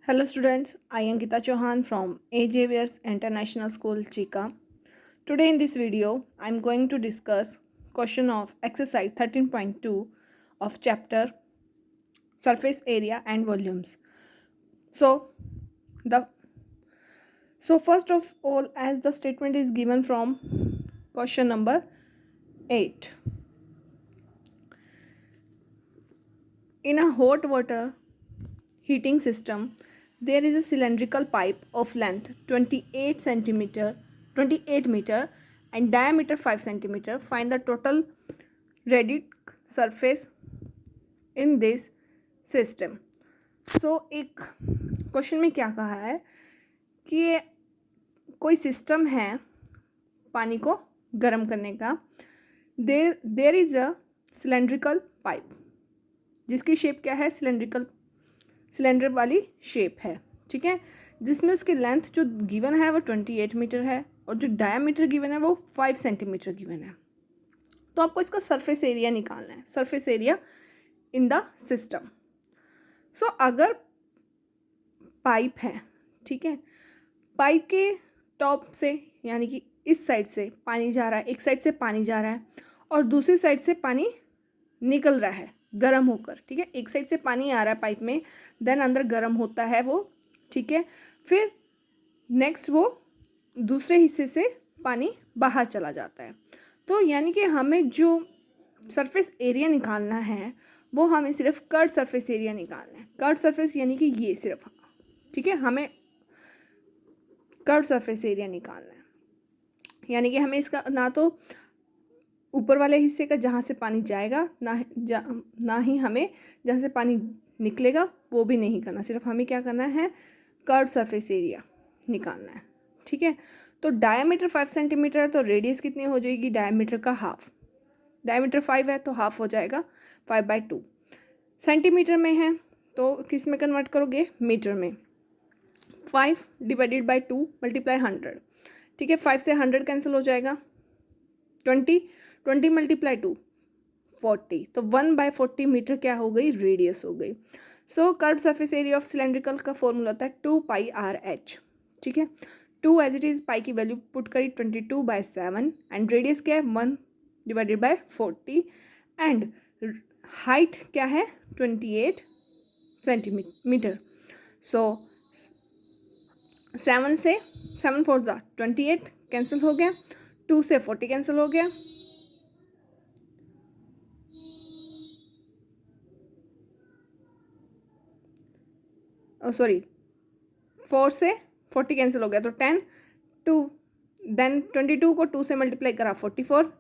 Hello students, I am Gita Chauhan from AJVR's International School Chika. Today in this video, I am going to discuss question of exercise 13.2 of chapter surface area and volumes. So the first of all, as the statement is given from question number 8. In a hot water heating system, there is a cylindrical pipe of length 28 meter and diameter 5 centimeter. Find the total radic surface in this system. So एक question में क्या कहा है कि कोई system है पानी को गर्म करने का. There is a cylindrical pipe जिसकी शेप क्या है, सिलेंडर वाली शेप है, ठीक है, जिसमें उसकी लेंथ जो गिवन है वो 28 मीटर है और जो डायमीटर गिवन है वो 5 सेंटीमीटर गिवन है. तो आपको इसका सरफेस एरिया निकालना है, surface area in the system. So अगर पाइप है, ठीक है, पाइप के टॉप से यानी कि इस साइड से पानी जा रहा है, एक साइड से पानी जा रहा है और दूसरी साइड से पानी निकल रहा है गर्म होकर, ठीक है, एक साइड से पानी आ रहा है पाइप में, देन अंदर गर्म होता है वो, ठीक है, फिर नेक्स्ट वो दूसरे हिस्से से पानी बाहर चला जाता है. तो यानी कि हमें जो सरफेस एरिया निकालना है वो हमें सिर्फ कर्व सरफेस एरिया निकालना है. कर्व सरफेस यानी कि ये सिर्फ, ठीक है, हमें कर्व सरफेस एरिया निकालना है. यानी कि हमें इसका ना तो ऊपर वाले हिस्से का जहाँ से पानी जाएगा ना ही हमें जहाँ से पानी निकलेगा वो भी नहीं करना, सिर्फ हमें क्या करना है, कर्व सरफेस एरिया निकालना है, ठीक है. तो डायमीटर 5 सेंटीमीटर है तो रेडियस कितनी हो जाएगी, डायमीटर का हाफ. डायमीटर 5 है तो हाफ हो जाएगा 5/2. सेंटीमीटर में है तो किस में कन्वर्ट करोगे, मीटर में. 5 डिवाइडेड बाई 2 मल्टीप्लाई 100, ठीक है, 5 से 100 कैंसिल हो जाएगा, 20 मल्टीप्लाई 2 40, तो 1/40 मीटर क्या हो गई, रेडियस हो गई. So curve surface area of cylindrical का फॉर्मूला होता है 2πr/h, ठीक है. 2 एज इट इज, पाई की वैल्यू पुट करी 22/7 एंड रेडियस क्या है 1/40 एंड हाइट क्या है 28 सेंटीमीटर. सो 7 से 7 4 28 कैंसिल हो गया, 2 से 40 कैंसिल हो गया, सॉरी 4 से 40 कैंसिल हो गया तो 10, 2 देन 22 को 2 से मल्टीप्लाई करा 44,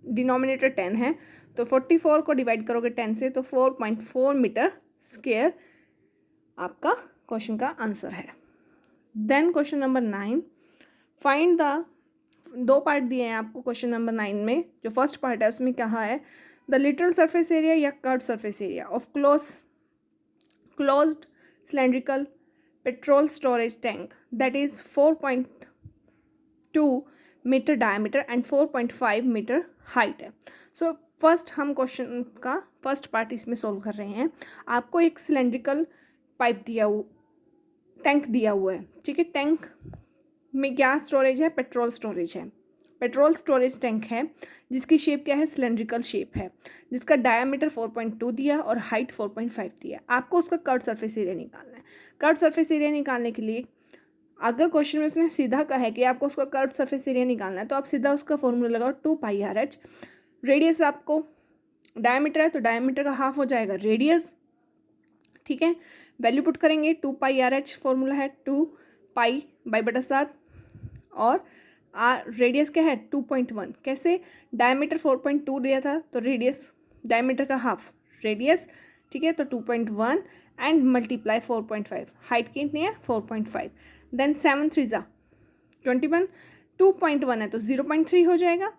डिनोमिनेटर 10 है तो 44 को डिवाइड करोगे 10 से तो 4.4 मीटर स्क्वायर आपका क्वेश्चन का आंसर है. Then question number 9, find the, दो पार्ट दिए हैं आपको क्वेश्चन नंबर 9 में. जो फर्स्ट पार्ट है उसमें कहा है द लिटरल सरफेस एरिया या curve surface area of closed cylindrical petrol storage tank that is 4.2 metre diameter and 4.5 metre height है. सो फर्स्ट हम क्वेश्चन का फर्स्ट पार्ट इसमें सोल्व कर रहे हैं. आपको एक सिलेंड्रिकल पाइप टैंक दिया हुआ है, ठीक है, टैंक में क्या स्टोरेज है, पेट्रोल स्टोरेज है, पेट्रोल स्टोरेज टैंक है जिसकी शेप क्या है, सिलेंड्रिकल शेप है, जिसका डायमीटर 4.2 दिया और हाइट 4.5 दिया. आपको उसका कर्व सरफेस एरिया निकालना है. कर्व सरफेस एरिया निकालने के लिए अगर क्वेश्चन में उसने सीधा कहा है कि आपको उसका कर्व सरफेस एरिया निकालना है तो आप सीधा उसका फॉर्मूला लगाओ 2πr/h. रेडियस आपको डायमीटर है तो डायमीटर का हाफ हो जाएगा रेडियस, ठीक है, वैल्यू पुट करेंगे 2πr/h, फॉर्मूला है 2π/7 और रेडियस क्या है 2.1. कैसे, डायमीटर 4.2 दिया था तो रेडियस डायमीटर का हाफ रेडियस, ठीक है, तो 2.1 एंड मल्टीप्लाई 4.5, हाइट कितनी है 4.5. देन 7 3 21, 2.1 है तो 0.3 हो जाएगा.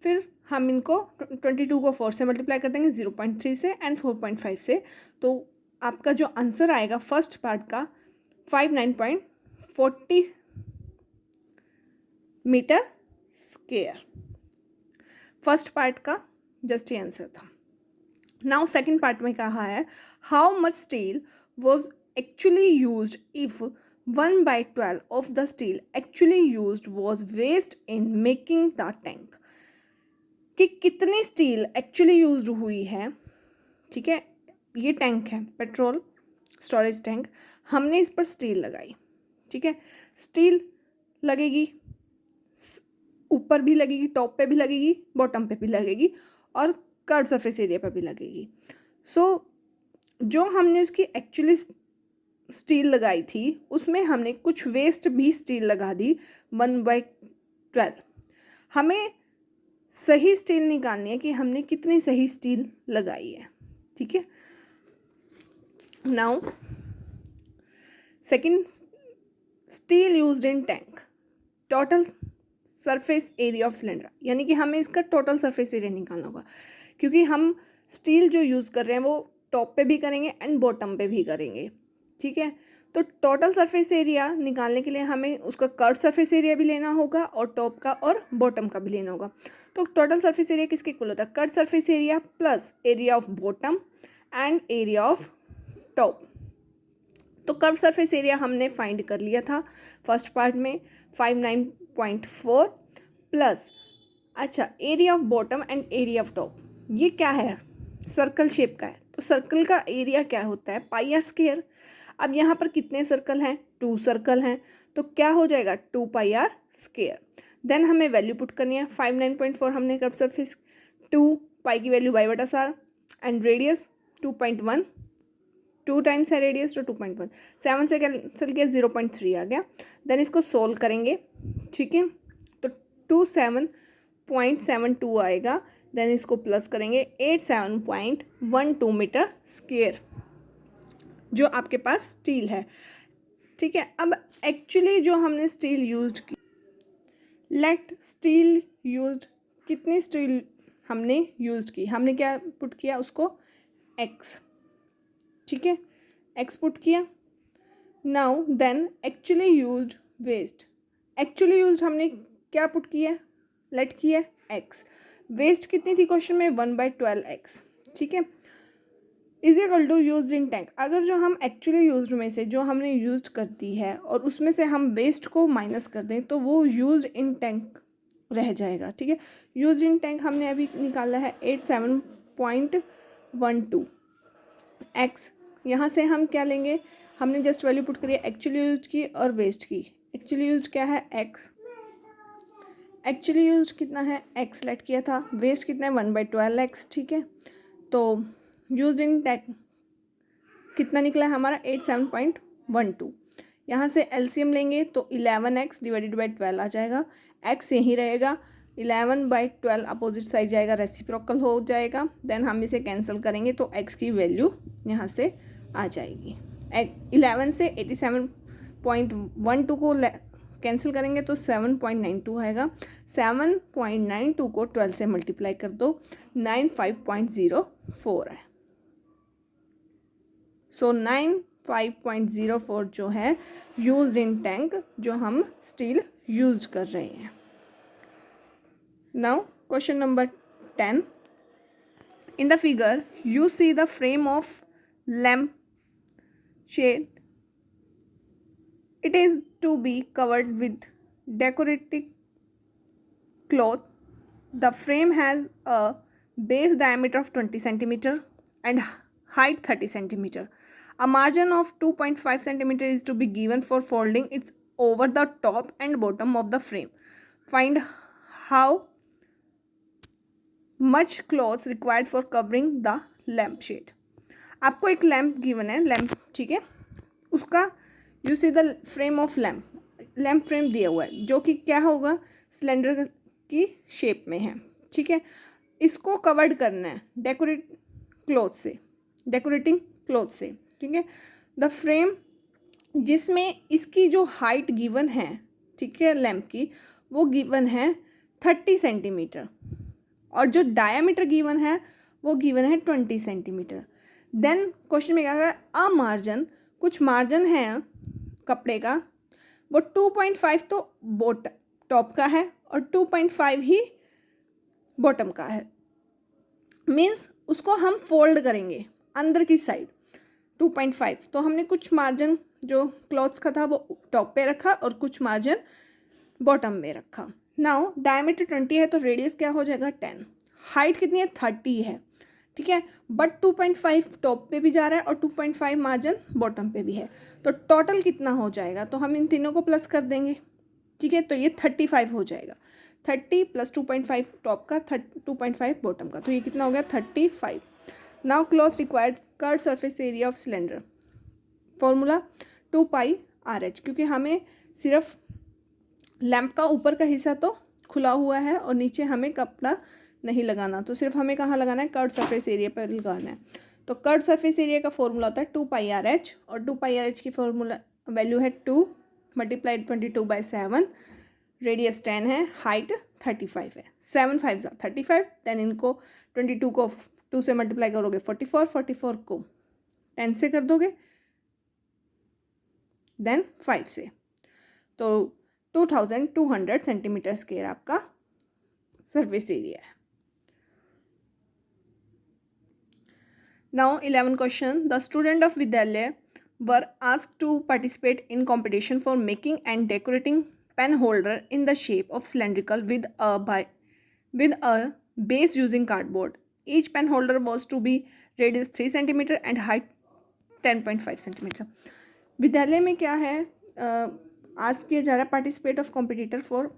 फिर हम इनको 22 को 4 से मल्टीप्लाई कर देंगे 0.3 से एंड 4.5 से, तो आपका जो आंसर आएगा फर्स्ट पार्ट का 59.40 मीटर स्क्वायर. फर्स्ट पार्ट का जस्ट ये आंसर था. नाउ सेकंड पार्ट में कहा है how much steel was actually used if 1/12 of the steel actually used was waste in making the tank. कि कितनी स्टील एक्चुअली यूज हुई है, ठीक है, ये टैंक है पेट्रोल स्टोरेज टैंक, हमने इस पर स्टील लगाई, ठीक है, स्टील लगेगी, ऊपर भी लगेगी, टॉप पे भी लगेगी, बॉटम पे भी लगेगी और कर्व सरफेस एरिया पे भी लगेगी. सो जो हमने उसकी एक्चुअली स्टील लगाई थी उसमें हमने कुछ वेस्ट भी स्टील लगा दी 1/12. हमें सही स्टील निकालनी है कि हमने कितनी सही स्टील लगाई है, ठीक है. Now second, steel used in tank, total surface area of cylinder, यानी कि हमें इसका टोटल सरफेस एरिया निकालना होगा क्योंकि हम स्टील जो यूज़ कर रहे हैं वो टॉप पे भी करेंगे एंड बॉटम पे भी करेंगे, ठीक है. तो टोटल सरफेस एरिया निकालने के लिए हमें उसका कर्व सरफेस एरिया भी लेना होगा और टॉप का और बॉटम का भी लेना होगा. तो टोटल सरफेस एरिया किसके इक्वल होता है? Curve surface area plus area of bottom and area of top. तो कर्व सरफेस एरिया हमने फाइंड कर लिया था फर्स्ट पार्ट में 59.4 प्लस, अच्छा, area of bottom and area of top, ये क्या है? सर्कल शेप का है, तो सर्कल का एरिया क्या होता है? पाई आर स्क्वायर. अब यहाँ पर कितने सर्कल हैं? 2 सर्कल हैं, तो क्या हो जाएगा? 2 पाई आर स्क्वायर. देन हमें वैल्यू पुट करनी है. 59.4 हमने कर्व सरफेस, 2 पाई की वैल्यू बाई बटा सार एंड रेडियस 2.1, 2 टाइम्स है रेडियस तो 2.1, 7 से कैंसिल किया 0.3 आ गया. देन इसको सोल्व करेंगे, ठीक है, तो 27.72 आएगा. देन इसको प्लस करेंगे 87.12 मीटर स्क्वायर जो आपके पास स्टील है, ठीक है. अब एक्चुअली जो हमने स्टील यूज्ड की, लेट स्टील यूज्ड, कितनी स्टील हमने यूज्ड की, हमने क्या पुट किया उसको? एक्स, ठीक है, एक्स पुट किया. Now then actually used waste, actually used हमने क्या पुट किया? लेट किया एक्स. वेस्ट कितनी थी क्वेश्चन में? 1/12 एक्स, ठीक है, is equal to use in tank. अगर जो हम एक्चुअली यूज्ड में से जो हमने यूज कर दी है और उसमें से हम वेस्ट को माइनस कर दें तो वो यूज इन टैंक रह जाएगा, ठीक है. यूज इन टैंक हमने अभी निकाला है 87.12 एक्स. यहाँ से हम क्या लेंगे? हमने जस्ट वैल्यू पुट करी है एक्चुअली यूज की और वेस्ट की. एक्चुअली यूज क्या है? एक्स. एक्चुअली यूज कितना है? एक्स लेट किया था. वेस्ट कितना है? 1/12 एक्स, ठीक है. तो यूज इन टैंक कितना निकला है हमारा? 87.12. यहाँ से एलसीएम लेंगे तो 11x डिवाइडेड बाई 12 आ जाएगा. x यहीं रहेगा, 11/12 अपोजिट साइड जाएगा, रेसिप्रोकल हो जाएगा. देन हम इसे कैंसिल करेंगे तो x की वैल्यू यहाँ से आ जाएगी. 11 से 87.12 को कैंसिल करेंगे तो 7.92 आएगा. 7.92 को 12 से मल्टीप्लाई कर दो, 95.04 है. सो 95.04 जो है यूज्ड इन टैंक जो हम स्टील यूज कर रहे हैं. Now question number 10. In the figure you see the frame of lamp shade. It is to be covered with decorative cloth. The frame has a base diameter of 20 centimeter and height 30 centimeter. A margin of 2.5 centimeter is to be given for folding it over the top and bottom of the frame. Find how much cloth required for covering the lamp shade. आपको एक lamp given है, lamp, ठीक है, उसका you see the frame of lamp frame दिया हुआ है जो कि क्या होगा? सिलेंडर की शेप में है, ठीक है. इसको कवर्ड करना है डेकोरेटिंग क्लॉथ से, ठीक है. द फ्रेम जिसमें इसकी जो हाइट गिवन है, ठीक है, लैम्प की, वो गिवन है 30 सेंटीमीटर और जो डायामीटर गिवन है वो गिवन है 20 सेंटीमीटर. देन क्वेश्चन में क्या है? अ मार्जिन, कुछ मार्जिन है कपड़े का, वो 2.5 तो टॉप का है और 2.5 ही बॉटम का है. मीन्स उसको हम फोल्ड करेंगे अंदर की साइड. 2.5, तो हमने कुछ मार्जिन जो क्लॉथ्स का था वो टॉप पे रखा और कुछ मार्जिन बॉटम में रखा। नाउ डायमीटर 20 है तो रेडियस क्या हो जाएगा 10, हाइट कितनी है 30 है, ठीक है, बट 2.5 टॉप पे भी जा रहा है और 2.5 मार्जिन बॉटम पे भी है, तो टोटल कितना हो जाएगा, तो हम इन तीनों को प्लस कर देंगे, ठीक है, तो ये 35 हो जाएगा, 30 प्लस 2.5 टॉप का 2.5 बॉटम का, तो ये कितना हो गया 35। Now cloth required curve surface area of cylinder, formula 2πRH, क्योंकि हमें सिर्फ लैंप का ऊपर का हिस्सा तो खुला हुआ है और नीचे हमें कपड़ा नहीं लगाना, तो सिर्फ हमें कहाँ लगाना है, कर्व सरफेस एरिया पर लगाना है। तो कर्व सरफेस एरिया का फॉर्मूला होता है 2πRH, और 2πRH की फॉर्मूला वैल्यू है 2 मल्टीप्लाई 22/7, रेडियस 10 है, हाइट 35 है, 7 5 35, देन इनको 22 को 2 से मल्टीप्लाई करोगे 44, 44 को 10 से कर दोगे, देन 5 से, तो 2200 सेंटीमीटर स्क्वायर आपका सरफेस एरिया है। Now 11 question. The student of Vidyalaya were asked to participate in competition for making and decorating pen holder in the shape of cylindrical with a base using cardboard. Each pen holder was to be radius 3 cm and height 10.5 cm. विद्यालय में क्या है, आज किया जा रहा है participate of competitor for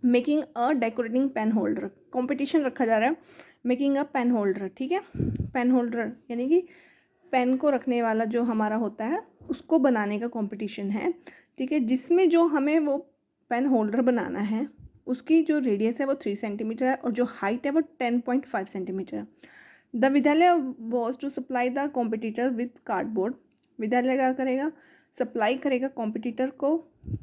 making a decorating pen holder, competition रखा जा रहा है मेकिंग अ पेन होल्डर, ठीक है, पेन होल्डर यानी कि पेन को रखने वाला जो हमारा होता है उसको बनाने का कंपटीशन है, ठीक है, जिसमें जो हमें वो पेन होल्डर बनाना है उसकी जो रेडियस है वो 3 सेंटीमीटर है और जो हाइट है वो 10.5 सेंटीमीटर है। द विद्यालय was to supply the competitor with cardboard, विद्यालय क्या करेगा, सप्लाई करेगा कॉम्पिटिटर को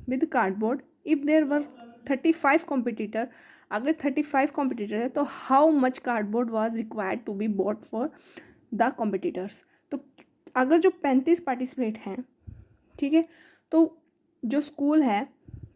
with cardboard. If there were 35 competitor, अगर 35 कॉम्पिटिटर है तो how much cardboard was required to be bought for the competitors, तो अगर जो 35 पार्टिसिपेट हैं, ठीक है, तो जो स्कूल है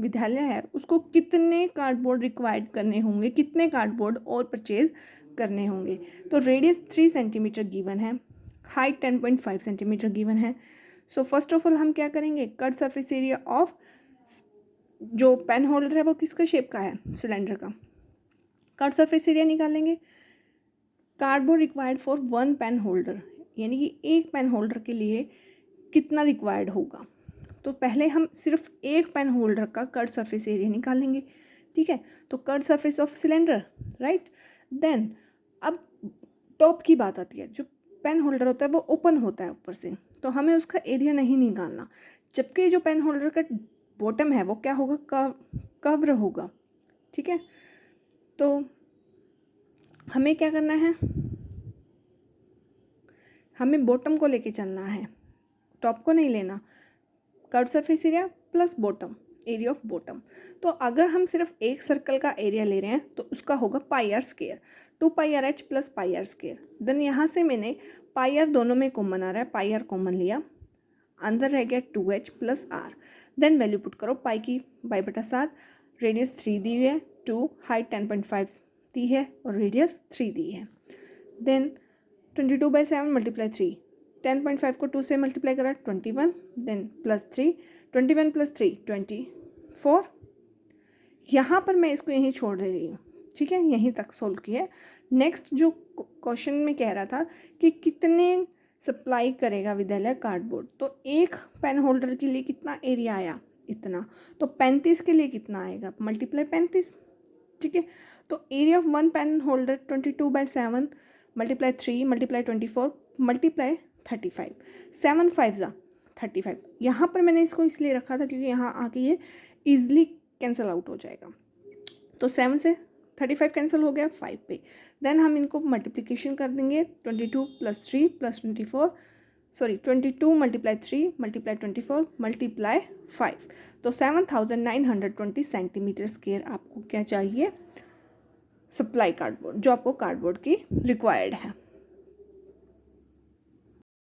विद्यालय है उसको कितने कार्डबोर्ड रिक्वायर्ड करने होंगे, कितने कार्डबोर्ड और परचेज करने होंगे। तो रेडियस 3 सेंटीमीटर गिवन है, हाइट 10.5 सेंटीमीटर गिवन है। सो फर्स्ट ऑफ ऑल हम क्या करेंगे, कट सरफेस एरिया ऑफ जो पेन होल्डर है वो किसका शेप का है, सिलेंडर का, कट सरफेस एरिया निकालेंगे। Cardboard required for 1 pen holder, यानी कि एक पेन होल्डर के लिए कितना रिक्वायर्ड होगा, तो पहले हम सिर्फ एक पेन होल्डर का कट सरफेस एरिया निकालेंगे, ठीक है, तो cut surface of cylinder, right. Then अब टॉप की बात आती है, जो पेन होल्डर होता है वो ओपन होता है ऊपर से, तो हमें उसका एरिया नहीं निकालना, जबकि जो पेन होल्डर का बॉटम है वो क्या होगा, कवर होगा, ठीक है, तो हमें क्या करना है, हमें बॉटम को लेके चलना है, टॉप को नहीं लेना, cut surface area plus bottom, area of bottom. तो अगर हम सिर्फ एक सर्कल का एरिया ले रहे हैं तो उसका होगा pi r square, 2πRH plus pi r square. Then यहाँ से मैंने पाई आर दोनों में कॉमन आ रहा है, पाई आर कॉमन लिया, अंदर रह गया 2H plus R. Then value put करो, पाई की बाई बटा 7, रेडियस 3 दी हुई है, 2, हाइट 10.5 दी है और रेडियस 3 दी है। देन 22/7 मल्टीप्लाई 3, 10.5 को 2 से मल्टीप्लाई करा 21, देन प्लस 3, 21 प्लस 3 24। यहाँ पर मैं इसको यहीं छोड़ दे रही हूँ, ठीक है, यहीं तक सोल्व किया है। नेक्स्ट जो क्वेश्चन में कह रहा था कि कितने सप्लाई करेगा विद्यालय कार्डबोर्ड, तो एक पेन होल्डर के लिए कितना एरिया आया, इतना, तो 35 के लिए कितना आएगा, मल्टीप्लाई 35, ठीक है, तो area of 1 pen holder 22/7 multiply 3 multiply 24 multiply 35, 7 5 35। यहाँ पर मैंने इसको इसलिए रखा था क्योंकि यहाँ आके ये ईजिली कैंसिल आउट हो जाएगा, तो 7 से 35 कैंसिल हो गया 5 पे। देन हम इनको मल्टीप्लिकेशन कर देंगे, 22 plus 3 plus 24, sorry 22 multiply 3 multiply 24 multiply 5, तो 7920 सेंटीमीटर स्क्वायर आपको क्या चाहिए, सप्लाई कार्डबोर्ड, जो आपको कार्डबोर्ड की रिक्वायर्ड है।